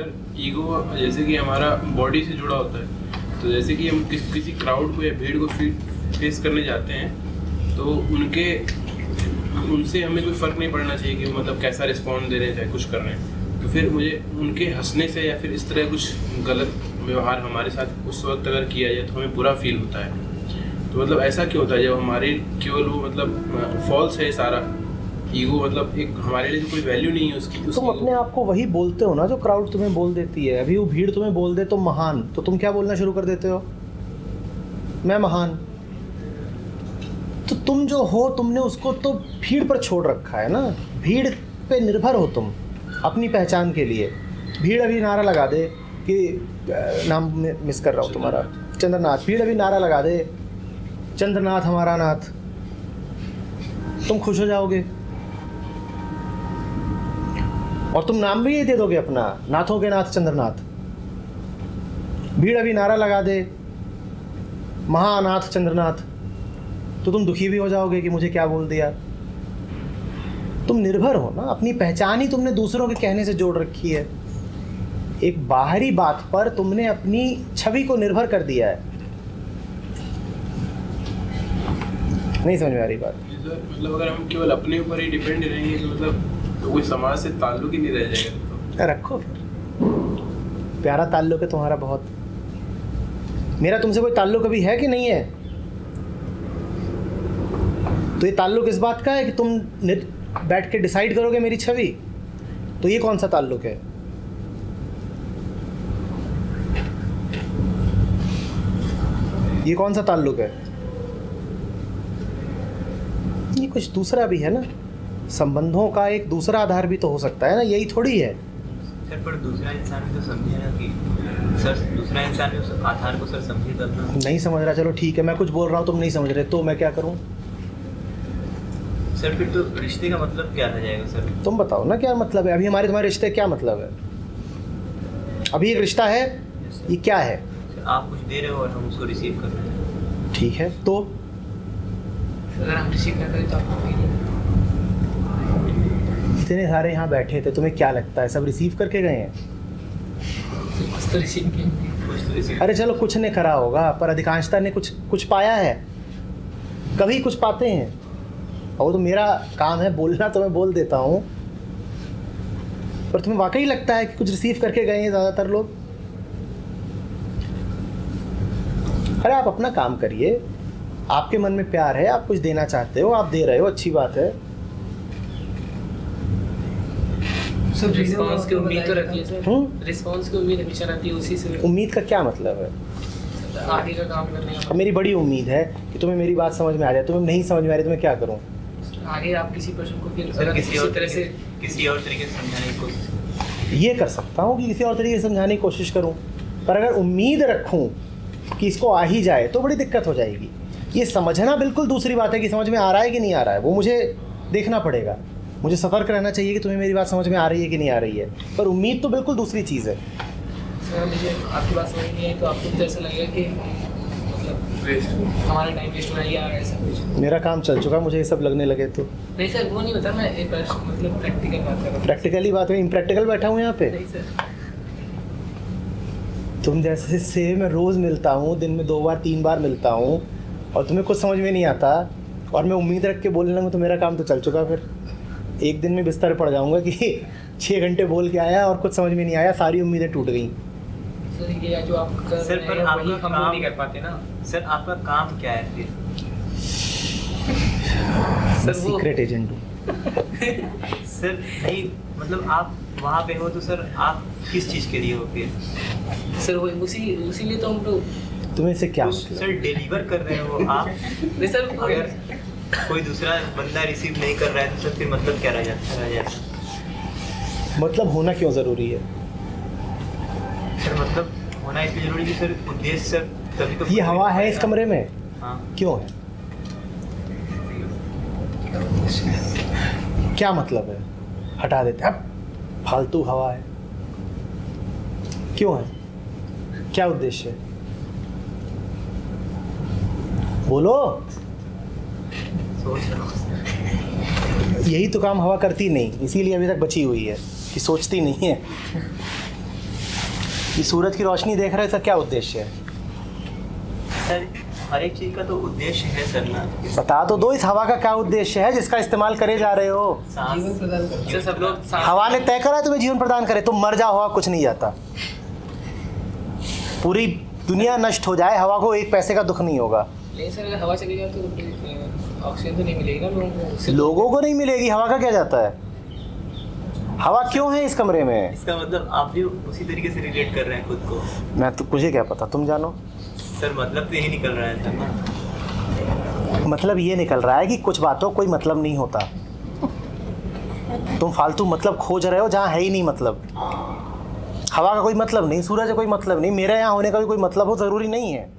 Sir ego जैसे कि हमारा बॉडी से जुड़ा होता है, तो जैसे कि हम किसी क्राउड को या भीड़ को फेस करने जाते हैं तो उनसे हमें कोई फ़र्क नहीं पड़ना चाहिए कि वो मतलब कैसा रिस्पॉन्ड दे रहे हैं चाहे कुछ कर रहे हैं। तो फिर मुझे उनके हंसने से या फिर इस तरह कुछ गलत व्यवहार हमारे साथ उस वक्त अगर किया जाए तो हमें बुरा फील होता है। तो मतलब ऐसा क्यों होता है जब हमारे केवल वो मतलब फॉल्स है सारा ईगो, मतलब एक हमारे लिए तो कोई वैल्यू नहीं है उसकी। तुम अपने आप को वही बोलते हो ना जो क्राउड तुम्हें बोल देती है। अभी वो भीड़ तुम्हें बोल दे तुम महान, तो तुम क्या बोलना शुरू कर देते हो? मैं महान। तो तुम जो हो तुमने उसको तो भीड़ पर छोड़ रखा है ना। भीड़ पे निर्भर हो तुम अपनी पहचान के लिए। भीड़ अभी नारा लगा दे कि नाम मिस कर रहा हूँ तुम्हारा, चंद्रनाथ। भीड़ अभी नारा लगा दे चंद्रनाथ हमारा नाथ, तुम खुश हो जाओगे और तुम नाम भी ये दे दोगे अपना, नाथों के नाथ चंद्रनाथ। भीड़ अभी नारा लगा दे महानाथ चंद्रनाथ, तो तुम दुखी भी हो जाओगे कि मुझे क्या बोल दिया। तुम निर्भर हो ना, अपनी पहचान ही तुमने दूसरों के कहने से जोड़ रखी है। एक बाहरी बात पर तुमने अपनी छवि को निर्भर कर दिया है। नहीं समझ में आ रही बात? मतलब अगर हम केवल अपने ऊपर ही डिपेंड रहेंगे तो मतलब तो कोई समाज से ताल्लुक ही नहीं रह जाएगा। तो रखो प्यारा ताल्लुक है तुम्हारा बहुत। मेरा तुमसे कोई ताल्लुक अभी है कि नहीं है? तो ये ताल्लुक इस बात का है कि तुम बैठ के डिसाइड करोगे मेरी छवि। तो ये कौन सा ताल्लुक है? ये कौन सा ताल्लुक है? ये कुछ दूसरा भी है ना। संबंधों का एक दूसरा आधार भी तो हो सकता है ना, यही थोड़ी है। सर पर दूसरा इंसान भी तो समझे ना कि सर दूसरा इंसान भी उस आधार को सर समझे तब ना। नहीं समझ रहा, चलो ठीक है, मैं कुछ बोल रहा हूँ तुम नहीं समझ रहे, तो मैं क्या करूँ? सर फिर तो रिश्ते का मतलब क्या रह जाएगा सर? तुम बताओ ना क्या मतलब है। अभी हमारे तुम्हारे रिश्ते क्या मतलब है? अभी एक रिश्ता है, ये क्या है? सर आप कुछ दे रहे हो और हम उसको रिसीव कर रहे हैं। ठीक है, तो अगर हम रिसीव ना करें तो आपको फील इतने सारे यहाँ बैठे थे, तुम्हें क्या लगता है सब रिसीव करके गए हैं? कुछ तो रिसीव किया। अरे चलो कुछ ने करा होगा, पर अधिकांशता ने कुछ पाया है। कभी कुछ पाते हैं, और तो मेरा काम है बोलना, तो मैं बोल देता हूँ। पर तुम्हें वाकई लगता है कि कुछ रिसीव करके गए हैं ज़्यादातर लोग? अरे आप अपना काम करिए, आपके मन में प्यार है, आप कुछ देना चाहते हो, आप दे रहे हो, अच्छी बात है। सब रिस्पांस की उम्मीद तो रहती है सर। रिस्पांस की उम्मीद हमेशा रहती है, उसी से उम्मीद का क्या मतलब है? आगे का काम करने का। अब मेरी बड़ी उम्मीद है कि तुम्हें मेरी बात समझ में आ जाए। तुम्हें नहीं समझ में आ रही तो मैं क्या करूं? आगे आप किसी पर्सन को फिर सर किसी और तरह से किसी और तरीके से समझाने की कोशिश। ये कर सकता हूँ कि किसी और तरीके से समझाने की कोशिश करूं, पर अगर उम्मीद रखूं कि इसको आ ही जाए तो बड़ी दिक्कत हो जाएगी। ये समझना बिल्कुल दूसरी बात है कि समझ में आ रहा है कि नहीं आ रहा है, वो मुझे देखना पड़ेगा। मुझे सतर्क रहना चाहिए कि तुम्हें मेरी बात समझ में आ रही है कि नहीं आ रही है, पर उम्मीद तो बिल्कुल दूसरी चीज़ है। सर मुझे आपकी बात समझ नहीं आई तो आपको ऐसा लगेगा कि मतलब हमारा टाइम वेस्ट हो रहा है या ऐसा कुछ। मेरा काम चल चुका, मुझे ये सब लगने लगे तो। नहीं सर वो नहीं बता, मैं एक मतलब प्रैक्टिकल बात कर रहा हूँ। प्रैक्टिकली बात है, इम्प्रैक्टिकल बैठा हूँ यहाँ पे। नहीं सर, तुम जैसे से मैं रोज़ मिलता हूँ, दिन में 2 बार 3 बार मिलता हूँ, और तुम्हें कुछ समझ में नहीं आता, और मैं उम्मीद रख के बोलने लगूँ तो मेरा काम तो चल चुका। फिर एक दिन में बिस्तर पड़ जाऊँगा कि 6 घंटे बोल के आया और कुछ समझ में नहीं आया, सारी उम्मीदें टूट गई। सर ये जो आप कर सर रहे पर हैं आपका वही हम लोग काम नहीं कर पाते ना सर। आपका काम क्या है फिर? मैं सर वो सीक्रेट एजेंट हूँ। सर नहीं मतलब आप वहाँ पे हो तो सर आप किस चीज़ के लिए हो फिर? सर वो उसीलिए तो हम लोग तुम्हें से क्या कुछ मतलब? सर डिलीवर कर रहे हो आप। नहीं सर अगर कोई दूसरा बंदा रिसीव नहीं कर रहा है तो सर फिर मतलब क्या रह जाता? मतलब होना क्यों ज़रूरी है? सर मतलब होना इसलिए जरूरी है कि सर उद्देश्य सर तभी तो। ये हवा है इस कमरे में? हाँ। क्यों है? क्या मतलब है? हटा देते अब, फालतू हवा है। क्यों है? क्या उद्देश्य है? बोलो। सोच रहा हूँ। यही तो काम हवा करती नहीं, इसीलिए अभी तक बची हुई है कि सोचती नहीं है। ये सूरज की रोशनी देख रहे हैं, इसका क्या उद्देश्य है? सर हर एक चीज़ का तो उद्देश्य है सर ना। बता तो दो, इस हवा का क्या उद्देश्य है जिसका इस्तेमाल करे जा रहे हो? जीवन प्रदान करते हैं। सब लोग हवा ने तय करा है तुम्हें जीवन प्रदान करे, तुम मर जाओ हवा कुछ नहीं जाता। पूरी दुनिया नष्ट हो जाए, हवा को एक पैसे का दुख नहीं होगा। नहीं सर, अगर हवा चली जाए तो ऑक्सीजन तो नहीं मिलेगी ना लोगों को। उससे लोगों को नहीं मिलेगी, हवा का क्या जाता है? हवा क्यों है इस कमरे में? इसका मतलब आप भी उसी तरीके से रिलेट कर रहे हैं खुद को। मैं तो, मुझे क्या पता, तुम जानो। सर मतलब तो यही निकल रहा है सर ना। मतलब ये निकल रहा है कि कुछ बातों कोई मतलब नहीं होता। तुम फालतू मतलब खोज रहे हो जहाँ है ही नहीं मतलब। हवा का कोई मतलब नहीं, सूरज का कोई मतलब नहीं, मेरे यहाँ होने का भी कोई मतलब हो ज़रूरी नहीं है।